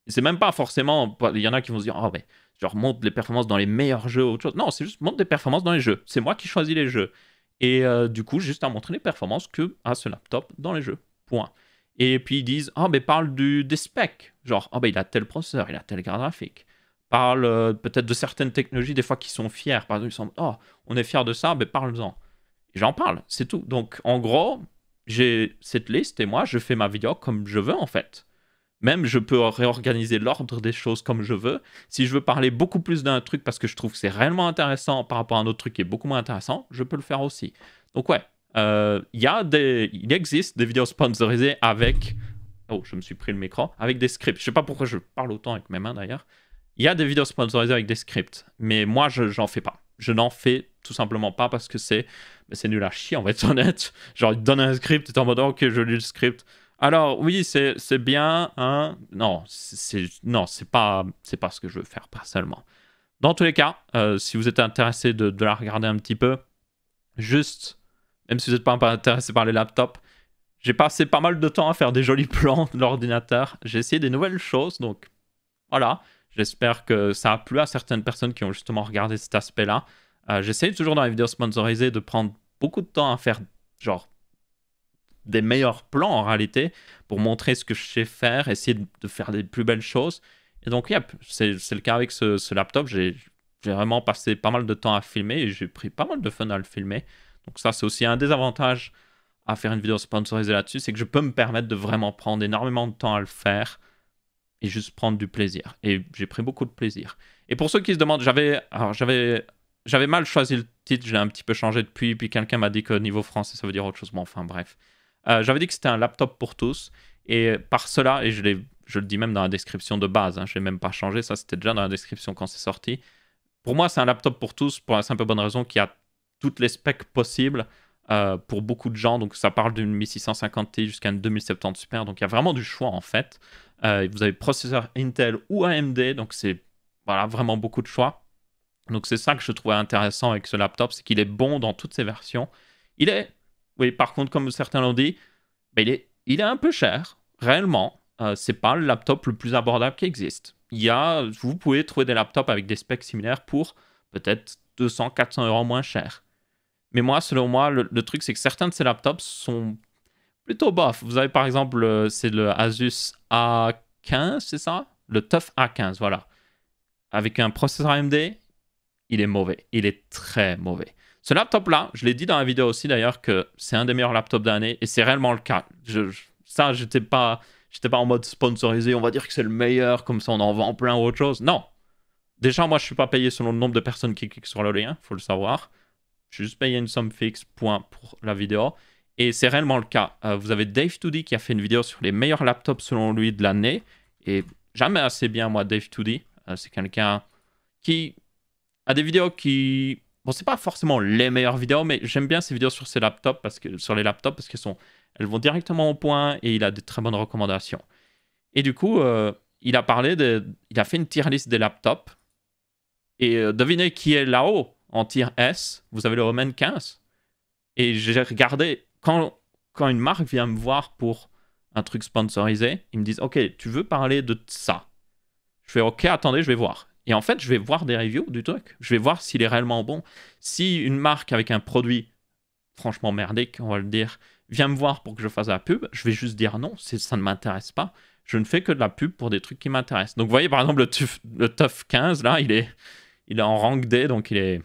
C'est même pas forcément... Il y en a qui vont se dire « Oh, mais genre montre les performances dans les meilleurs jeux ou autre chose. » Non, c'est juste montre des performances dans les jeux. C'est moi qui choisis les jeux. Et du coup, juste à montrer les performances que à ce laptop dans les jeux. Point. Et puis ils disent, ah, mais parle des specs. Genre, ah, ben il a tel processeur, il a telle carte graphique. Parle peut-être de certaines technologies, des fois, qui sont fiers. Par exemple, ils sont, oh, on est fiers de ça, ben parle-en. Et j'en parle, c'est tout. Donc, en gros, j'ai cette liste et moi, je fais ma vidéo comme je veux, en fait. Même, je peux réorganiser l'ordre des choses comme je veux. Si je veux parler beaucoup plus d'un truc parce que je trouve que c'est réellement intéressant par rapport à un autre truc qui est beaucoup moins intéressant, je peux le faire aussi. Donc, ouais. Il existe des vidéos sponsorisées avec... Oh, je me suis pris le micro. Avec des scripts. Je sais pas pourquoi je parle autant avec mes mains d'ailleurs. Il y a des vidéos sponsorisées avec des scripts. Mais moi, j'en fais pas. Je n'en fais tout simplement pas parce que c'est nul à chier, on va être honnête. Genre, ils te donnent un script et t'es en mode, ok, je lis le script. Alors, oui, c'est bien, hein. Non, c'est pas ce que je veux faire personnellement. Dans tous les cas, si vous êtes intéressé de la regarder un petit peu, juste... Même si vous n'êtes pas intéressé par les laptops, j'ai passé pas mal de temps à faire des jolis plans de l'ordinateur. J'ai essayé des nouvelles choses, donc voilà. J'espère que ça a plu à certaines personnes qui ont justement regardé cet aspect-là. J'essaye toujours dans les vidéos sponsorisées de prendre beaucoup de temps à faire genre des meilleurs plans en réalité pour montrer ce que je sais faire, essayer de faire des plus belles choses. Et donc, yep, c'est le cas avec ce laptop. J'ai vraiment passé pas mal de temps à filmer et j'ai pris pas mal de fun à le filmer. Donc ça, c'est aussi un des avantages à faire une vidéo sponsorisée là-dessus, c'est que je peux me permettre de vraiment prendre énormément de temps à le faire et juste prendre du plaisir. Et j'ai pris beaucoup de plaisir. Et pour ceux qui se demandent, j'avais mal choisi le titre, je l'ai un petit peu changé depuis, puis quelqu'un m'a dit que niveau français, ça veut dire autre chose. Bon, enfin bref. J'avais dit que c'était un laptop pour tous, et par cela, et je le dis même dans la description de base, hein, je ne l'ai même pas changé, ça c'était déjà dans la description quand c'est sorti. Pour moi, c'est un laptop pour tous, pour la simple bonne raison qu'il y a toutes les specs possibles pour beaucoup de gens. Donc, ça parle d'une 1650 Ti jusqu'à une 2070 Super. Donc, il y a vraiment du choix, en fait. Vous avez processeur Intel ou AMD. Donc, c'est voilà, vraiment beaucoup de choix. Donc, c'est ça que je trouvais intéressant avec ce laptop. C'est qu'il est bon dans toutes ses versions. Il est, oui, par contre, comme certains l'ont dit, ben, il est un peu cher, réellement. C'est pas le laptop le plus abordable qui existe. Vous pouvez trouver des laptops avec des specs similaires pour peut-être 200-400 € moins cher. Mais moi, selon moi, le truc, c'est que certains de ces laptops sont plutôt bof. Vous avez par exemple, c'est le Asus A15, c'est ça? Le TUF A15, voilà. Avec un processeur AMD, il est mauvais. Il est très mauvais. Ce laptop-là, je l'ai dit dans la vidéo aussi d'ailleurs que c'est un des meilleurs laptops de l'année et c'est réellement le cas. Ça, j'étais pas en mode sponsorisé, on va dire que c'est le meilleur, comme ça on en vend plein ou autre chose. Non. Déjà, moi, je ne suis pas payé selon le nombre de personnes qui cliquent sur le lien, il faut le savoir. Je suis juste payé une somme fixe, point, pour la vidéo. Et c'est réellement le cas. Vous avez Dave2D qui a fait une vidéo sur les meilleurs laptops selon lui de l'année. Et jamais assez bien, moi, Dave2D. C'est quelqu'un qui a des vidéos qui... Bon, c'est pas forcément les meilleures vidéos, mais j'aime bien ces vidéos sur les laptops parce qu'elles vont directement au point et il a des très bonnes recommandations. Et du coup, il a fait une tier list des laptops. Et devinez qui est là-haut en tier S. Vous avez le Roman 15. Et j'ai regardé, quand une marque vient me voir pour un truc sponsorisé, ils me disent, ok, tu veux parler de ça? Je fais, ok, attendez, je vais voir. Et en fait, je vais voir des reviews du truc. Je vais voir s'il est réellement bon. Si une marque avec un produit franchement merdique, on va le dire, vient me voir pour que je fasse la pub, je vais juste dire non, ça ne m'intéresse pas. Je ne fais que de la pub pour des trucs qui m'intéressent. Donc, vous voyez, par exemple, le TUF 15, là, il est en rank D, donc il est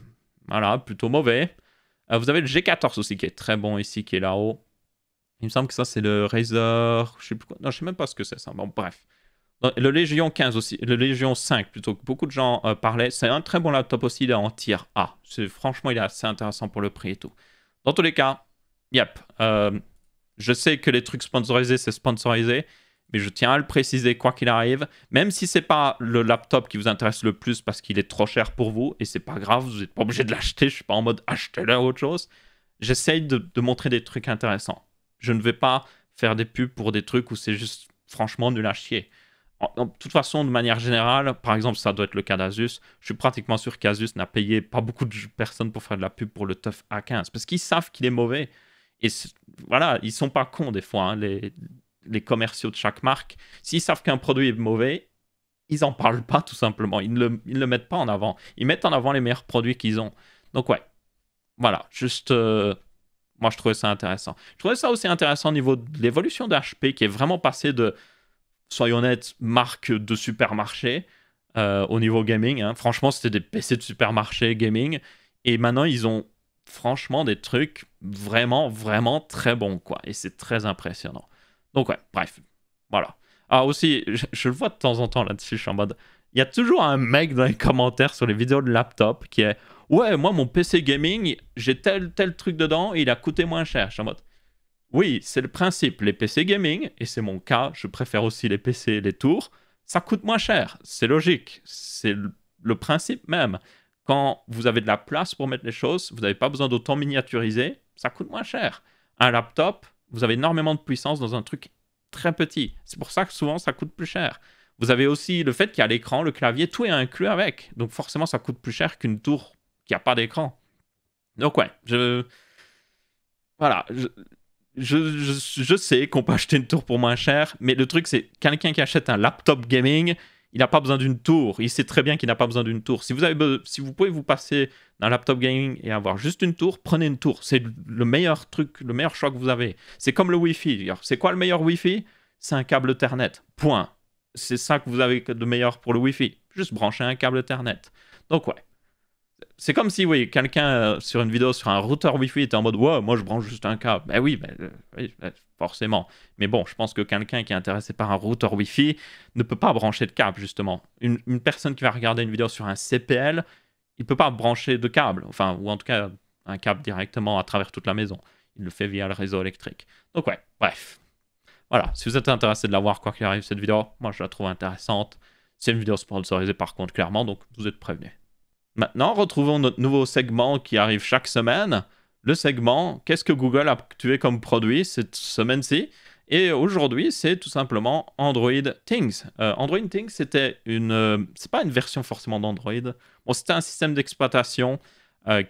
voilà, plutôt mauvais. Vous avez le G14 aussi, qui est très bon ici, qui est là-haut. Il me semble que ça, c'est le Razer... Je sais plus quoi. Non, je sais même pas ce que c'est, ça. Bon, bref. Le Legion 15 aussi. Le Legion 5, plutôt, que beaucoup de gens parlaient. C'est un très bon laptop aussi, il est en tier A. Franchement, il est assez intéressant pour le prix et tout. Dans tous les cas, yep. Je sais que les trucs sponsorisés, c'est sponsorisé. mais je tiens à le préciser quoi qu'il arrive, même si c'est pas le laptop qui vous intéresse le plus parce qu'il est trop cher pour vous, et c'est pas grave, vous n'êtes pas obligé de l'acheter, je suis pas en mode acheter-le ou autre chose. J'essaye de montrer des trucs intéressants. Je ne vais pas faire des pubs pour des trucs où c'est juste franchement nul à chier. De toute façon, de manière générale, par exemple, ça doit être le cas d'Asus, je suis pratiquement sûr qu'Asus n'a payé pas beaucoup de personnes pour faire de la pub pour le TUF A15, parce qu'ils savent qu'il est mauvais. Et voilà, ils sont pas cons des fois, hein, les commerciaux de chaque marque. S'ils savent qu'un produit est mauvais, ils en parlent pas tout simplement. Ils ne le mettent pas en avant. Ils mettent en avant les meilleurs produits qu'ils ont. Donc ouais, voilà, juste... moi, je trouvais ça intéressant. Je trouvais ça aussi intéressant au niveau de l'évolution d'HP, qui est vraiment passé de, soyons honnêtes, marque de supermarché au niveau gaming. Hein. Franchement, c'était des PC de supermarché gaming. Et maintenant, ils ont franchement des trucs vraiment, vraiment très bons, quoi. Et c'est très impressionnant. Donc ouais, bref, voilà. Ah aussi, je le vois de temps en temps là-dessus, je suis en mode... Il y a toujours un mec dans les commentaires sur les vidéos de laptop qui est... Ouais, moi, mon PC gaming, j'ai tel truc dedans et il a coûté moins cher. Je suis en mode... Oui, c'est le principe. Les PC gaming, et c'est mon cas, je préfère aussi les PC et les tours, ça coûte moins cher. C'est logique. C'est le principe même. Quand vous avez de la place pour mettre les choses, vous n'avez pas besoin d'autant miniaturiser, ça coûte moins cher. Un laptop, vous avez énormément de puissance dans un truc très petit. C'est pour ça que souvent, ça coûte plus cher. Vous avez aussi le fait qu'il y a l'écran, le clavier, tout est inclus avec. Donc forcément, ça coûte plus cher qu'une tour qui n'a pas d'écran. Donc ouais, voilà, je sais qu'on peut acheter une tour pour moins cher, mais le truc, c'est quelqu'un qui achète un laptop gaming, il n'a pas besoin d'une tour. Il sait très bien qu'il n'a pas besoin d'une tour. Si vous pouvez vous passer d'un laptop gaming et avoir juste une tour, prenez une tour. C'est le meilleur truc, le meilleur choix que vous avez. C'est comme le Wi-Fi. C'est quoi le meilleur Wi-Fi? C'est un câble Ethernet. Point. C'est ça que vous avez de meilleur pour le Wi-Fi. Juste brancher un câble Ethernet. Donc ouais. C'est comme si, oui, quelqu'un sur une vidéo sur un routeur Wi-Fi était en mode ouais, moi je branche juste un câble. Ben oui, oui, forcément. Mais bon, je pense que quelqu'un qui est intéressé par un routeur Wi-Fi ne peut pas brancher de câble, justement. Une personne qui va regarder une vidéo sur un CPL, il ne peut pas brancher de câble. Enfin, ou en tout cas, un câble directement à travers toute la maison. Il le fait via le réseau électrique. Donc, ouais, bref. Voilà, si vous êtes intéressé de la voir, quoi qu'il arrive, cette vidéo, moi je la trouve intéressante. C'est une vidéo sponsorisée par contre, clairement, donc vous êtes prévenus. Maintenant, retrouvons notre nouveau segment qui arrive chaque semaine. Le segment, qu'est-ce que Google a tué comme produit cette semaine-ci? Et aujourd'hui, c'est tout simplement Android Things. Android Things, c'était c'est pas une version forcément d'Android. Bon, c'était un système d'exploitation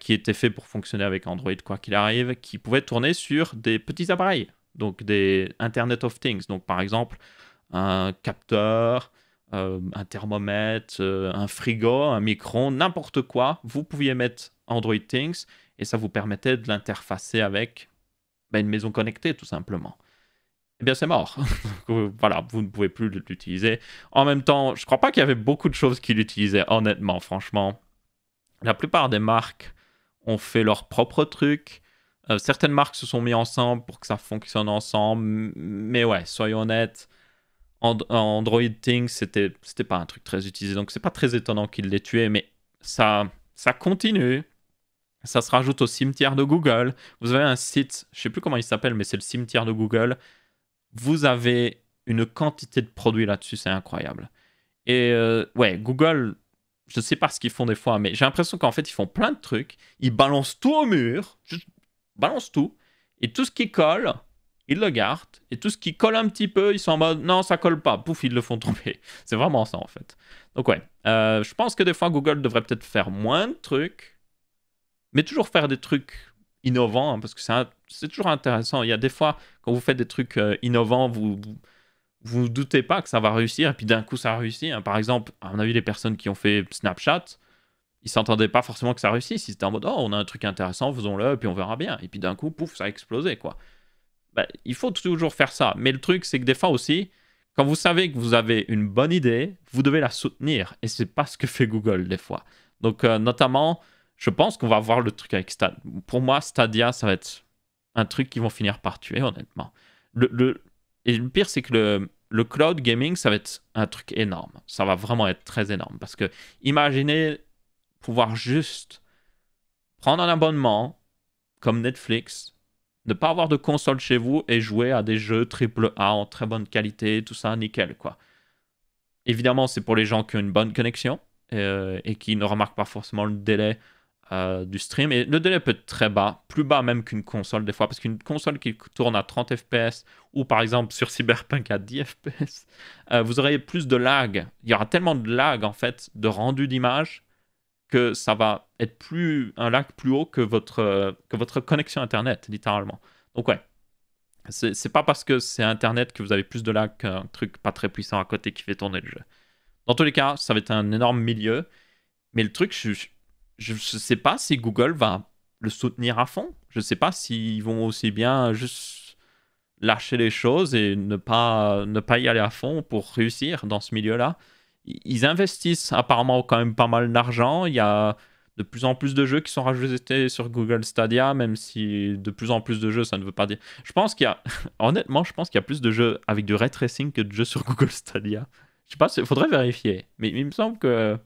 qui était fait pour fonctionner avec Android, quoi qu'il arrive, qui pouvait tourner sur des petits appareils. Donc, des Internet of Things. Donc, par exemple, un capteur, un thermomètre, un frigo, un micro-ondes, n'importe quoi. Vous pouviez mettre Android Things et ça vous permettait de l'interfacer avec une maison connectée, tout simplement. Eh bien, c'est mort. Voilà, vous ne pouvez plus l'utiliser. En même temps, je ne crois pas qu'il y avait beaucoup de choses qui l'utilisaient, honnêtement, franchement. La plupart des marques ont fait leur propre truc. Certaines marques se sont mis ensemble pour que ça fonctionne ensemble. Mais ouais, soyons honnêtes, Android Things, c'était pas un truc très utilisé. Donc, c'est pas très étonnant qu'il l'ait tué. Mais ça continue. Ça se rajoute au cimetière de Google. Vous avez un site, je sais plus comment il s'appelle, mais c'est le cimetière de Google. Vous avez une quantité de produits là-dessus, c'est incroyable. Et ouais, Google, je ne sais pas ce qu'ils font des fois, mais j'ai l'impression qu'en fait, ils font plein de trucs. Ils balancent tout au mur, juste balancent tout. Et tout ce qui colle, ils le gardent. Et tout ce qui colle un petit peu, ils sont en mode non, ça colle pas. Pouf, ils le font tomber. C'est vraiment ça en fait. Donc ouais, je pense que des fois, Google devrait peut-être faire moins de trucs, mais toujours faire des trucs innovants, hein, parce que c'est toujours intéressant. Il y a des fois, quand vous faites des trucs innovants, vous doutez pas que ça va réussir, et puis d'un coup, ça réussit. Hein. Par exemple, on a vu des personnes qui ont fait Snapchat, ils s'entendaient pas forcément que ça réussisse. Ils étaient en mode, oh, on a un truc intéressant, faisons-le, et puis on verra bien. Et puis d'un coup, pouf, ça a explosé, quoi. Il faut toujours faire ça. Mais le truc, c'est que des fois aussi, quand vous savez que vous avez une bonne idée, vous devez la soutenir. Et c'est pas ce que fait Google, des fois. Donc, notamment, je pense qu'on va voir le truc avec Stadia. Pour moi, Stadia, ça va être un truc qu'ils vont finir par tuer, honnêtement. Et le pire, c'est que le cloud gaming, ça va être un truc énorme. Ça va vraiment être très énorme. Parce que imaginez pouvoir juste prendre un abonnement comme Netflix, ne pas avoir de console chez vous et jouer à des jeux AAA en très bonne qualité, tout ça, nickel, quoi. Évidemment, c'est pour les gens qui ont une bonne connexion et qui ne remarquent pas forcément le délai du stream. Et le délai peut être très bas, plus bas même qu'une console des fois, parce qu'une console qui tourne à 30 FPS ou par exemple sur Cyberpunk à 10 FPS, vous aurez plus de lag. Il y aura tellement de lag en fait, de rendu d'image, que ça va être un lag plus haut que votre connexion Internet, littéralement. Donc ouais, c'est pas parce que c'est Internet que vous avez plus de lag qu'un truc pas très puissant à côté qui fait tourner le jeu. Dans tous les cas, ça va être un énorme milieu. Mais le truc, je sais pas si Google va le soutenir à fond. Je sais pas s'ils vont aussi bien juste lâcher les choses et ne pas y aller à fond pour réussir dans ce milieu-là. Ils investissent apparemment quand même pas mal d'argent. Il y a de plus en plus de jeux qui sont rajoutés sur Google Stadia, même si de plus en plus de jeux, ça ne veut pas dire... Je pense qu'il y a... Honnêtement, je pense qu'il y a plus de jeux avec du ray tracing que de jeux sur Google Stadia. Je sais pas, il faudrait vérifier. Mais il me semble que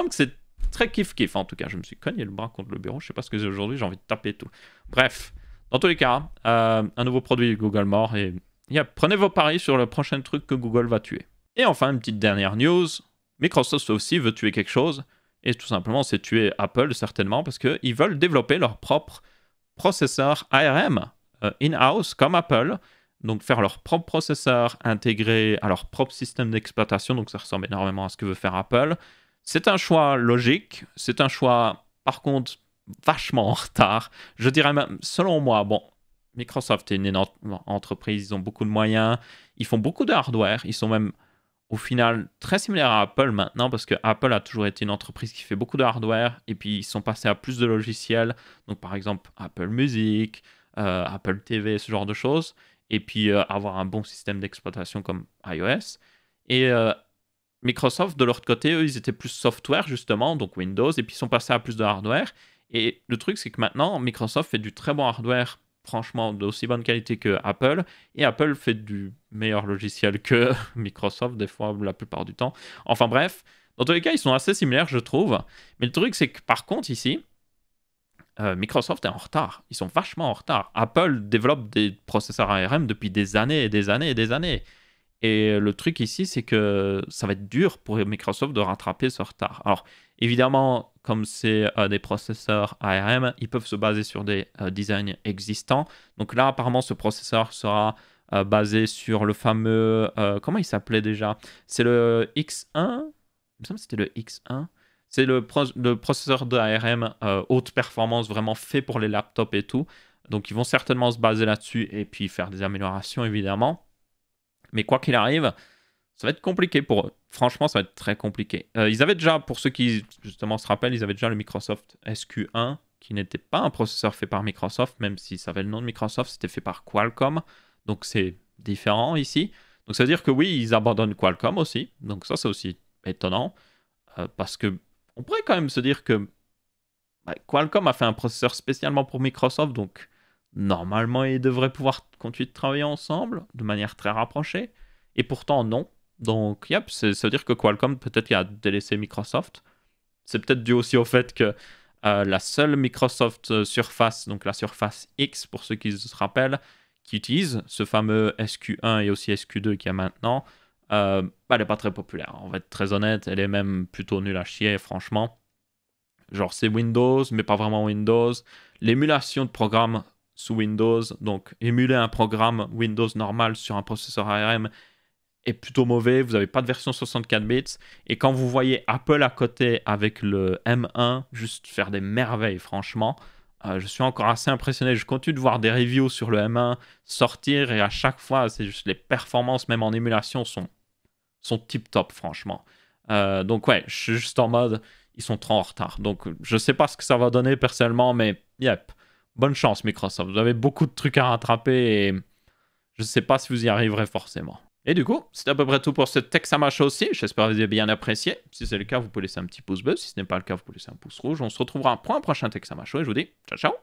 c'est très kiff-kiff en tout cas. Je me suis cogné le bras contre le bureau. Je sais pas ce que c'est aujourd'hui, j'ai envie de taper tout. Bref, dans tous les cas, un nouveau produit Google mort. Et prenez vos paris sur le prochain truc que Google va tuer. Et enfin, une petite dernière news. Microsoft aussi veut tuer quelque chose. Et tout simplement, c'est tuer Apple certainement parce qu'ils veulent développer leur propre processeur ARM in-house comme Apple. Donc faire leur propre processeur intégré à leur propre système d'exploitation. Donc ça ressemble énormément à ce que veut faire Apple. C'est un choix logique. C'est un choix, par contre, vachement en retard. Je dirais même, selon moi, bon, Microsoft est une énorme entreprise. Ils ont beaucoup de moyens. Ils font beaucoup de hardware. Ils sont même, au final, très similaires à Apple maintenant parce que Apple a toujours été une entreprise qui fait beaucoup de hardware. Et puis, ils sont passés à plus de logiciels. Donc, par exemple, Apple Music, Apple TV, ce genre de choses. Et puis avoir un bon système d'exploitation comme iOS. Et Microsoft, de leur côté, eux, ils étaient plus software, justement, donc Windows, et puis ils sont passés à plus de hardware. Et le truc, c'est que maintenant, Microsoft fait du très bon hardware, franchement, d'aussi bonne qualité que Apple, et Apple fait du meilleur logiciel que Microsoft, des fois, la plupart du temps. Enfin bref, dans tous les cas, ils sont assez similaires, je trouve. Mais le truc, c'est que par contre, ici, Microsoft est en retard. Ils sont vachement en retard. Apple développe des processeurs ARM depuis des années et des années et des années. Et le truc ici, c'est que ça va être dur pour Microsoft de rattraper ce retard. Alors, évidemment, comme c'est des processeurs ARM, ils peuvent se baser sur des designs existants. Donc là, apparemment, ce processeur sera basé sur le fameux... comment il s'appelait déjà? C'est le X1? Il me semble que c'était le X1. C'est le processeur d'ARM haute performance, vraiment fait pour les laptops et tout. Donc, ils vont certainement se baser là-dessus et puis faire des améliorations, évidemment. Mais quoi qu'il arrive, ça va être compliqué pour eux. Franchement, ça va être très compliqué. Ils avaient déjà, pour ceux qui justement se rappellent, ils avaient déjà le Microsoft SQ1, qui n'était pas un processeur fait par Microsoft, même si ça avait le nom de Microsoft, c'était fait par Qualcomm. Donc c'est différent ici. Donc ça veut dire que oui, ils abandonnent Qualcomm aussi. Donc ça, c'est aussi étonnant. Parce que on pourrait quand même se dire que Qualcomm a fait un processeur spécialement pour Microsoft, donc normalement, ils devraient pouvoir continuer de travailler ensemble de manière très rapprochée. Et pourtant, non. Donc, yep, ça veut dire que Qualcomm, peut-être, il a délaissé Microsoft. C'est peut-être dû aussi au fait que la seule Microsoft Surface, donc la Surface X, pour ceux qui se rappellent, qui utilise ce fameux SQ1 et aussi SQ2 qu'il y a maintenant, elle n'est pas très populaire. On va être très honnête, elle est même plutôt nulle à chier, franchement. Genre, c'est Windows, mais pas vraiment Windows. L'émulation de programmes sous Windows, donc émuler un programme Windows normal sur un processeur ARM est plutôt mauvais, vous n'avez pas de version 64 bits, et quand vous voyez Apple à côté avec le M1 juste faire des merveilles, franchement, je suis encore assez impressionné, je continue de voir des reviews sur le M1 sortir, et à chaque fois, c'est juste les performances, même en émulation, sont tip top, franchement. Donc ouais, je suis juste en mode, ils sont trop en retard, donc je sais pas ce que ça va donner personnellement, mais yep. Bonne chance Microsoft, vous avez beaucoup de trucs à rattraper et je ne sais pas si vous y arriverez forcément. Et du coup, c'est à peu près tout pour ce Texama Show aussi. J'espère que vous avez bien apprécié. Si c'est le cas, vous pouvez laisser un petit pouce bleu. Si ce n'est pas le cas, vous pouvez laisser un pouce rouge. On se retrouvera pour un prochain Texama Show et je vous dis ciao ciao.